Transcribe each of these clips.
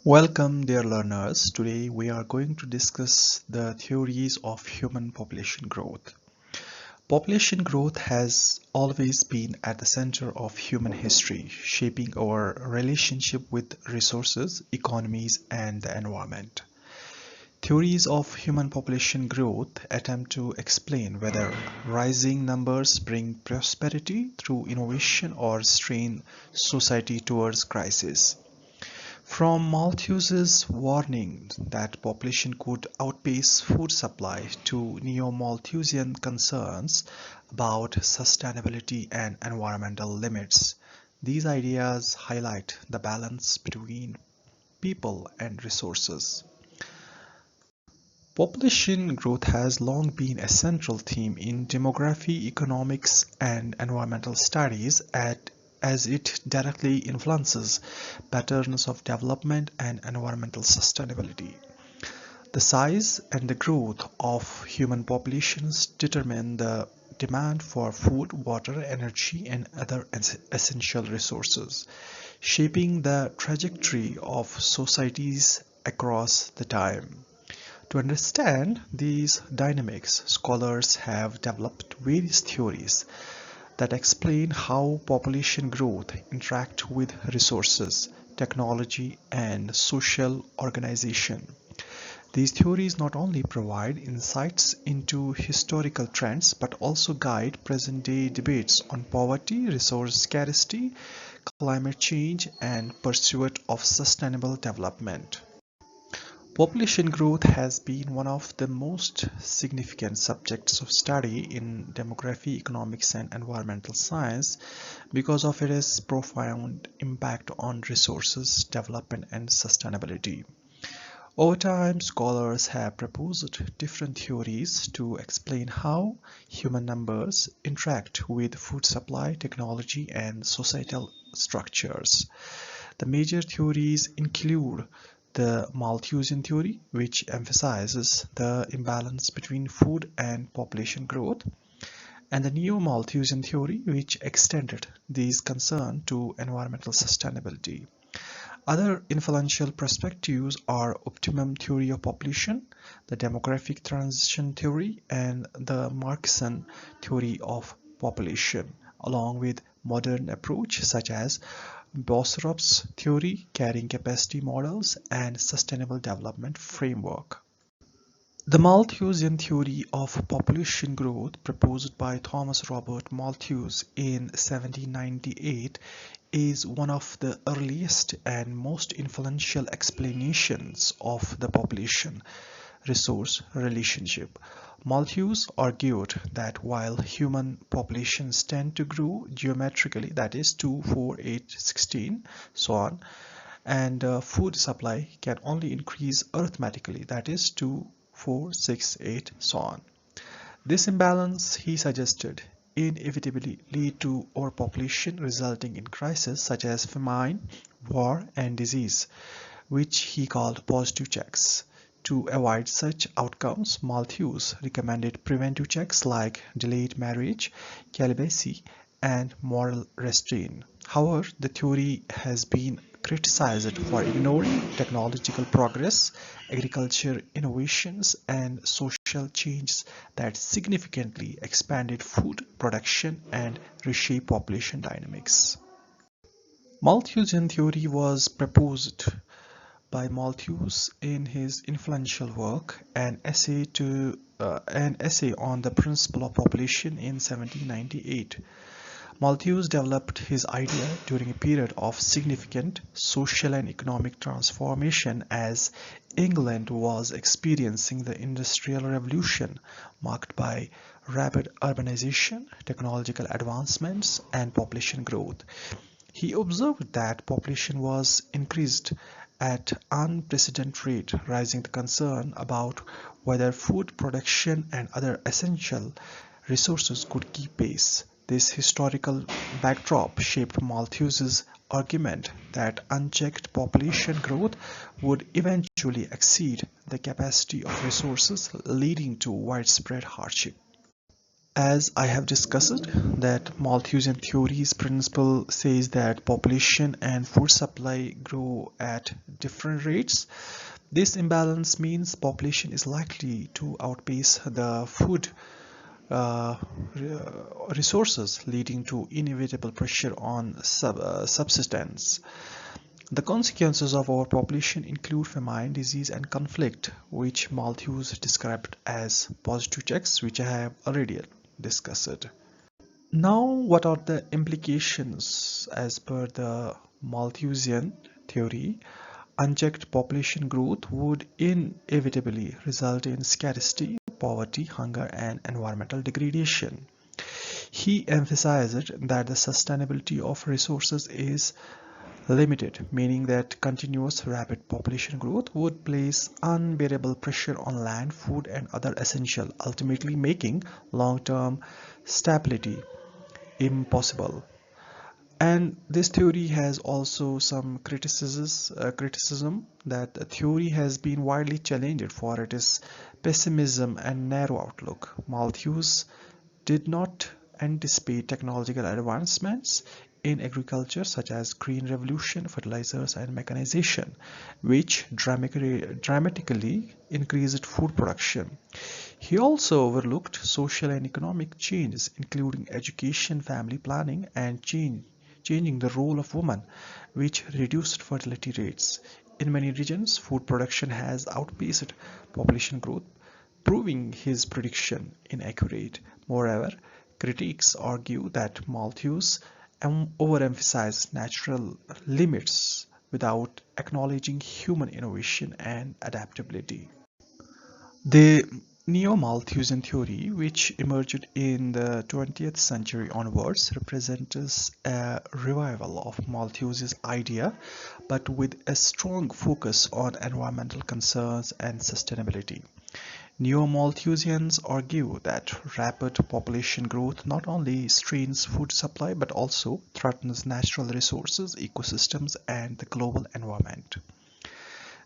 Welcome, dear learners. Today we are going to discuss the theories of human population growth. Population growth has always been at the center of human history, shaping our relationship with resources, economies, and the environment. Theories of human population growth attempt to explain whether rising numbers bring prosperity through innovation or strain society towards crisis. From Malthus's warning that population could outpace food supply to neo-Malthusian concerns about sustainability and environmental limits, these ideas highlight the balance between people and resources. Population growth has long been a central theme in demography, economics, and environmental studies as it directly influences patterns of development and environmental sustainability. The size and the growth of human populations determine the demand for food, water, energy, and other essential resources, shaping the trajectory of societies across the time. To understand these dynamics, scholars have developed various theories that explain how population growth interacts with resources, technology, and social organization. These theories not only provide insights into historical trends but also guide present-day debates on poverty, resource scarcity, climate change, and pursuit of sustainable development. Population growth has been one of the most significant subjects of study in demography, economics, and environmental science because of its profound impact on resources, development, and sustainability. Over time, scholars have proposed different theories to explain how human numbers interact with food supply, technology, and societal structures. The major theories include the Malthusian Theory, which emphasizes the imbalance between food and population growth, and the Neo-Malthusian Theory, which extended these concerns to environmental sustainability. Other influential perspectives are optimum theory of population, the demographic transition theory, and the Marxian theory of population, along with modern approach such as Boserup's theory, carrying capacity models, and sustainable development framework. The Malthusian theory of population growth, proposed by Thomas Robert Malthus in 1798, is one of the earliest and most influential explanations of the population-resource relationship. Malthus argued that while human populations tend to grow geometrically, that is 2, 4, 8, 16, so on, and food supply can only increase arithmetically, that is 2, 4, 6, 8, so on. This imbalance, he suggested, inevitably lead to overpopulation resulting in crises such as famine, war, and disease, which he called positive checks. To avoid such outcomes, Malthus recommended preventive checks like delayed marriage, celibacy, and moral restraint. However, the theory has been criticized for ignoring technological progress, agriculture innovations, and social changes that significantly expanded food production and reshaped population dynamics. Malthusian theory was proposed by Malthus in his influential work, an essay on the principle of population in 1798. Malthus developed his idea during a period of significant social and economic transformation as England was experiencing the Industrial Revolution, marked by rapid urbanization, technological advancements, and population growth. He observed that population was increased at unprecedented rate, raising the concern about whether food production and other essential resources could keep pace. This historical backdrop shaped Malthus's argument that unchecked population growth would eventually exceed the capacity of resources, leading to widespread hardship. As I have discussed, that Malthusian theory's principle says that population and food supply grow at different rates. This imbalance means population is likely to outpace the food uh, resources, leading to inevitable pressure on subsistence. The consequences of overpopulation include famine, disease, and conflict, which Malthus described as positive checks, which I have already discussed. Now, what are the implications as per the Malthusian theory? Unchecked population growth would inevitably result in scarcity, poverty, hunger, and environmental degradation. He emphasized that the sustainability of resources is limited, meaning that continuous rapid population growth would place unbearable pressure on land, food, and other essential, ultimately making long-term stability impossible. And this theory has also some criticism that the theory has been widely challenged for its pessimism and narrow outlook. Malthus did not anticipate technological advancements in agriculture such as green revolution, fertilizers, and mechanization, which dramatically increased food production. He also overlooked social and economic changes, including education, family planning, and changing the role of women, which reduced fertility rates. In many regions, food production has outpaced population growth, proving his prediction inaccurate. Moreover, critics argue that Malthus overemphasized natural limits without acknowledging human innovation and adaptability. The Neo-Malthusian theory, which emerged in the 20th century onwards, represents a revival of Malthus's idea, but with a strong focus on environmental concerns and sustainability. Neo-Malthusians argue that rapid population growth not only strains food supply but also threatens natural resources, ecosystems, and the global environment.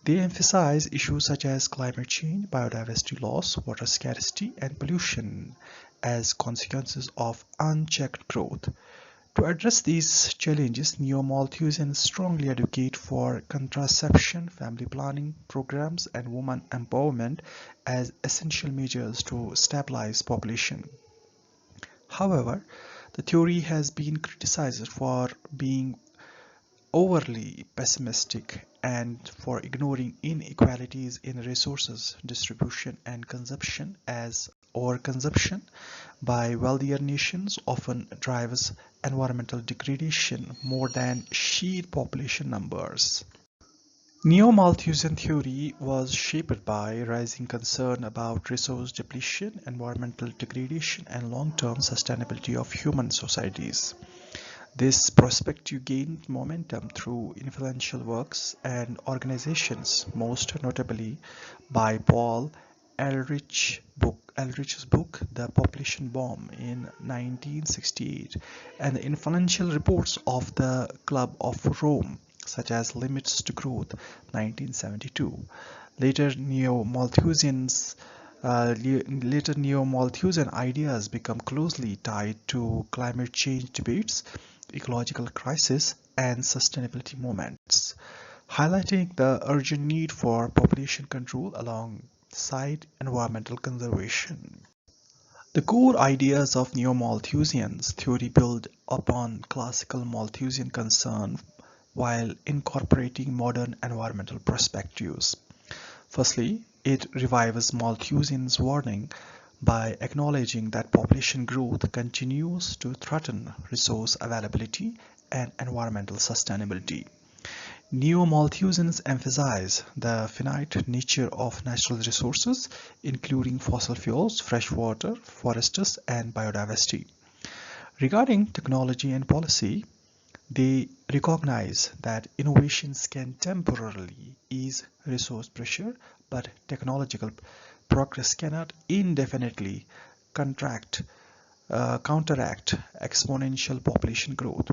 They emphasize issues such as climate change, biodiversity loss, water scarcity, and pollution as consequences of unchecked growth. To address these challenges, Neo-Malthusians strongly advocate for contraception, family planning programs, and women empowerment as essential measures to stabilize population. However, the theory has been criticized for being overly pessimistic and for ignoring inequalities in resources distribution and consumption, as overconsumption by wealthier nations often drives environmental degradation more than sheer population numbers. Neo-Malthusian theory was shaped by rising concern about resource depletion, environmental degradation, and long-term sustainability of human societies. This perspective gained momentum through influential works and organizations, most notably by Paul Ehrlich's book The Population Bomb in 1968, and the influential reports of the Club of Rome, such as Limits to Growth 1972. Later neo-Malthusians Later neo-Malthusian ideas become closely tied to climate change debates, ecological crisis, and sustainability movements, highlighting the urgent need for population control alongside environmental conservation. The core ideas of neo-Malthusian theory build upon classical Malthusian concern while incorporating modern environmental perspectives. Firstly, it revives Malthusian's warning by acknowledging that population growth continues to threaten resource availability and environmental sustainability. Neo-Malthusians emphasize the finite nature of natural resources, including fossil fuels, fresh water, forests, and biodiversity. Regarding technology and policy, they recognize that innovations can temporarily ease resource pressure, but technological progress cannot indefinitely counteract exponential population growth.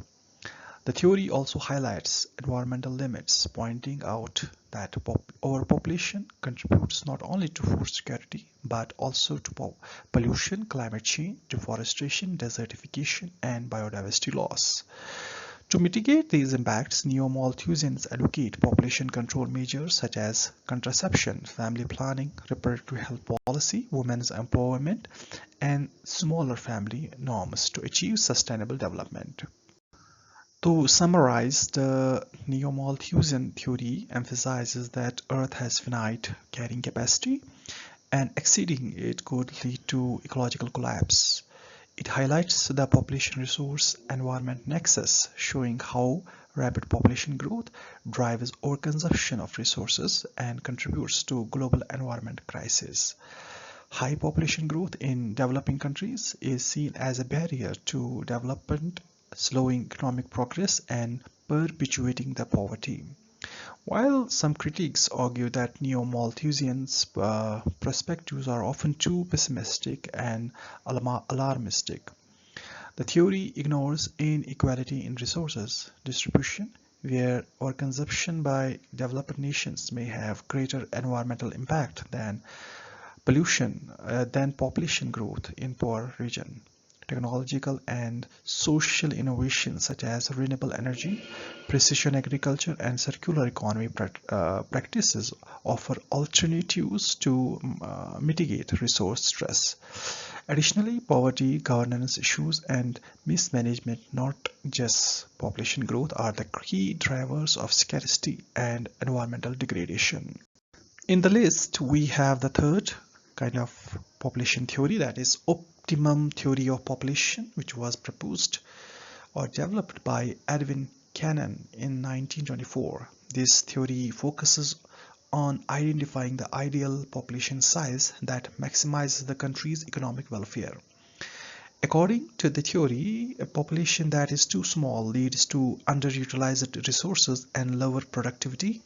The theory also highlights environmental limits, pointing out that overpopulation contributes not only to food security but also to pollution, climate change, deforestation, desertification, and biodiversity loss. To mitigate these impacts, neo-Malthusians advocate population control measures such as contraception, family planning, reproductive health policy, women's empowerment, and smaller family norms to achieve sustainable development. To summarize, the neo-Malthusian theory emphasizes that Earth has finite carrying capacity and exceeding it could lead to ecological collapse. It highlights the population-resource environment nexus, showing how rapid population growth drives overconsumption of resources and contributes to global environment crisis. High population growth in developing countries is seen as a barrier to development, slowing economic progress and perpetuating the poverty. While some critics argue that neo-Malthusians' perspectives are often too pessimistic and alarmistic, the theory ignores inequality in resources distribution, where overconsumption by developed nations may have greater environmental impact than population growth in poor regions. Technological and social innovations such as renewable energy, precision agriculture, and circular economy practices offer alternatives to mitigate resource stress. Additionally, poverty, governance issues, and mismanagement, not just population growth, are the key drivers of scarcity and environmental degradation. In the list, we have the third kind of population theory, that is optimum theory of population, which was proposed or developed by Edwin Cannon in 1924. This theory focuses on identifying the ideal population size that maximizes the country's economic welfare. According to the theory, a population that is too small leads to underutilized resources and lower productivity,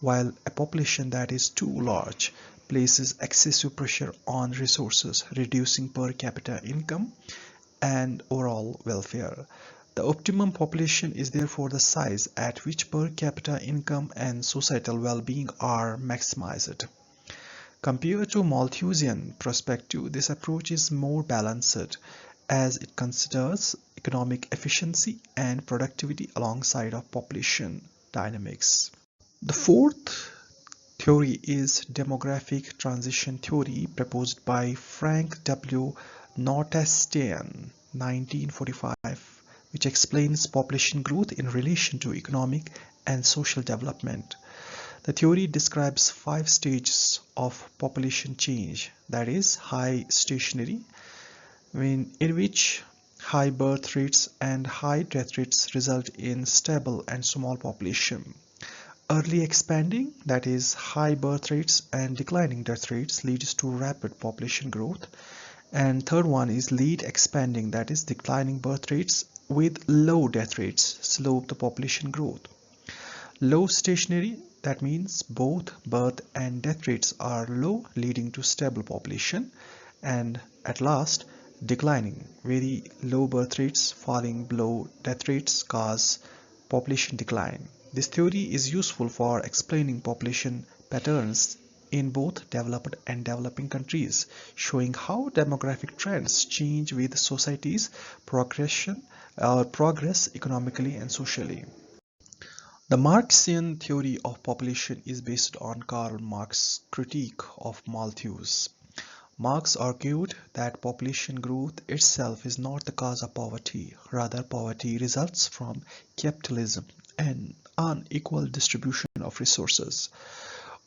while a population that is too large places excessive pressure on resources, reducing per capita income and overall welfare. The optimum population is therefore the size at which per capita income and societal well-being are maximized. Compared to Malthusian perspective, this approach is more balanced as it considers economic efficiency and productivity alongside of population dynamics. The fourth theory is demographic transition theory proposed by Frank W. Nordstein, 1945, which explains population growth in relation to economic and social development. The theory describes 5 stages of population change, that is, high stationary, in which high birth rates and high death rates result in stable and small population. Early expanding, that is, high birth rates and declining death rates, leads to rapid population growth. And third one is late expanding, that is, declining birth rates with low death rates slow the population growth. Low stationary, that means both birth and death rates are low, leading to stable population. And at last, declining, very low birth rates falling below death rates cause population decline. This theory is useful for explaining population patterns in both developed and developing countries, showing how demographic trends change with society's progress economically and socially. The Marxian theory of population is based on Karl Marx's critique of Malthus. Marx argued that population growth itself is not the cause of poverty, rather poverty results from capitalism and unequal distribution of resources.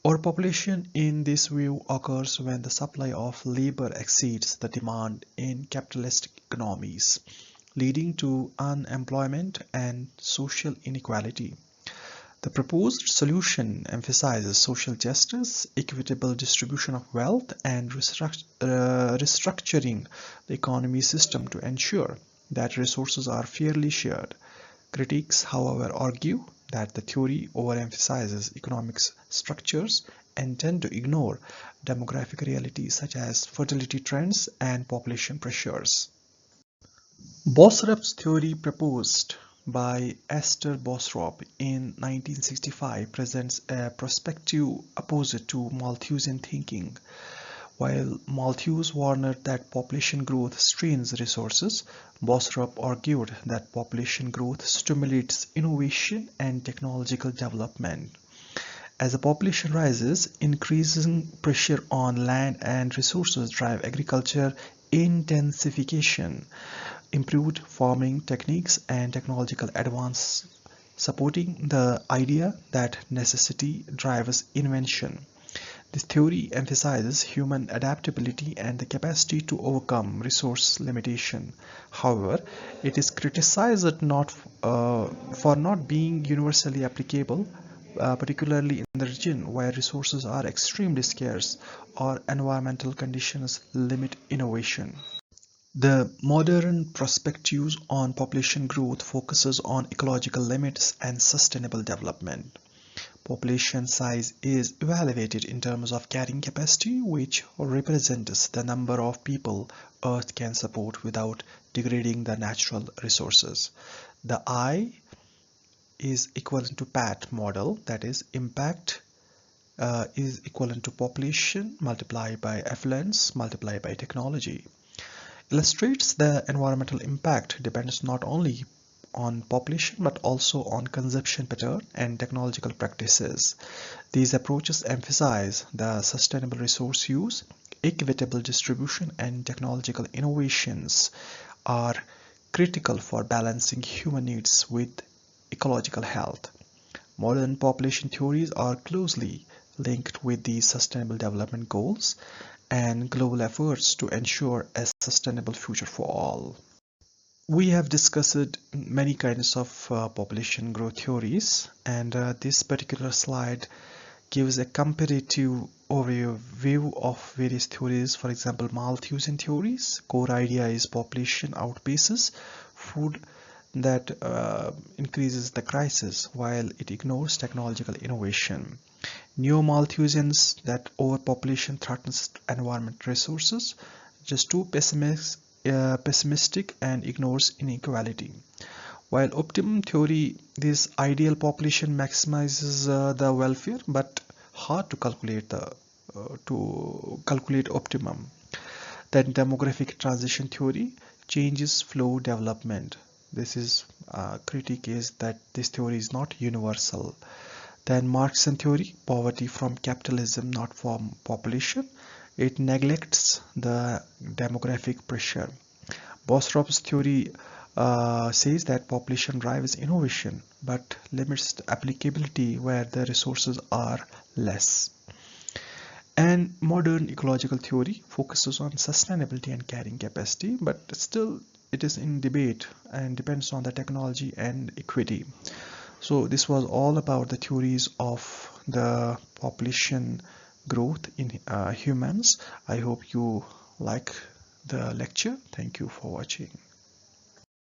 Overpopulation in this view occurs when the supply of labor exceeds the demand in capitalistic economies, leading to unemployment and social inequality. The proposed solution emphasizes social justice, equitable distribution of wealth, and restructuring the economy system to ensure that resources are fairly shared. Critics, however, argue that the theory overemphasizes economic structures and tend to ignore demographic realities such as fertility trends and population pressures. Boserup's theory proposed by Esther Boserup in 1965 presents a perspective opposite to Malthusian thinking. While Malthus warned that population growth strains resources, Boserup argued that population growth stimulates innovation and technological development. As the population rises, increasing pressure on land and resources drive agriculture intensification, improved farming techniques, and technological advance, supporting the idea that necessity drives invention. This theory emphasizes human adaptability and the capacity to overcome resource limitation. However, it is criticized for not being universally applicable, particularly in the region where resources are extremely scarce or environmental conditions limit innovation. The modern perspectives on population growth focuses on ecological limits and sustainable development. Population size is evaluated in terms of carrying capacity, which represents the number of people Earth can support without degrading the natural resources. The I is equivalent to PAT model, that is impact is equivalent to population multiplied by affluence multiplied by technology. Illustrates the environmental impact depends not only on population but also on consumption pattern and technological practices. These approaches emphasize the sustainable resource use, equitable distribution, and technological innovations are critical for balancing human needs with ecological health. Modern population theories are closely linked with the sustainable development goals and global efforts to ensure a sustainable future for all. We have discussed many kinds of population growth theories, and this particular slide gives a comparative overview of various theories. For example, Malthusian theories. Core idea is population outpaces food that increases the crisis while it ignores technological innovation. Neo-Malthusians that overpopulation threatens environment resources, just too pessimistic and ignores inequality. While optimum theory, this ideal population maximizes the welfare, but hard to calculate optimum. Then demographic transition theory changes flow development. This is critique is that this theory is not universal. Then Marxian theory, poverty from capitalism, not from population. It neglects the demographic pressure. Boserup's theory says that population drives innovation but limits the applicability where the resources are less. And modern ecological theory focuses on sustainability and carrying capacity, but still it is in debate and depends on the technology and equity. So this was all about the theories of the population growth in humans. I hope you like the lecture. Thank you for watching.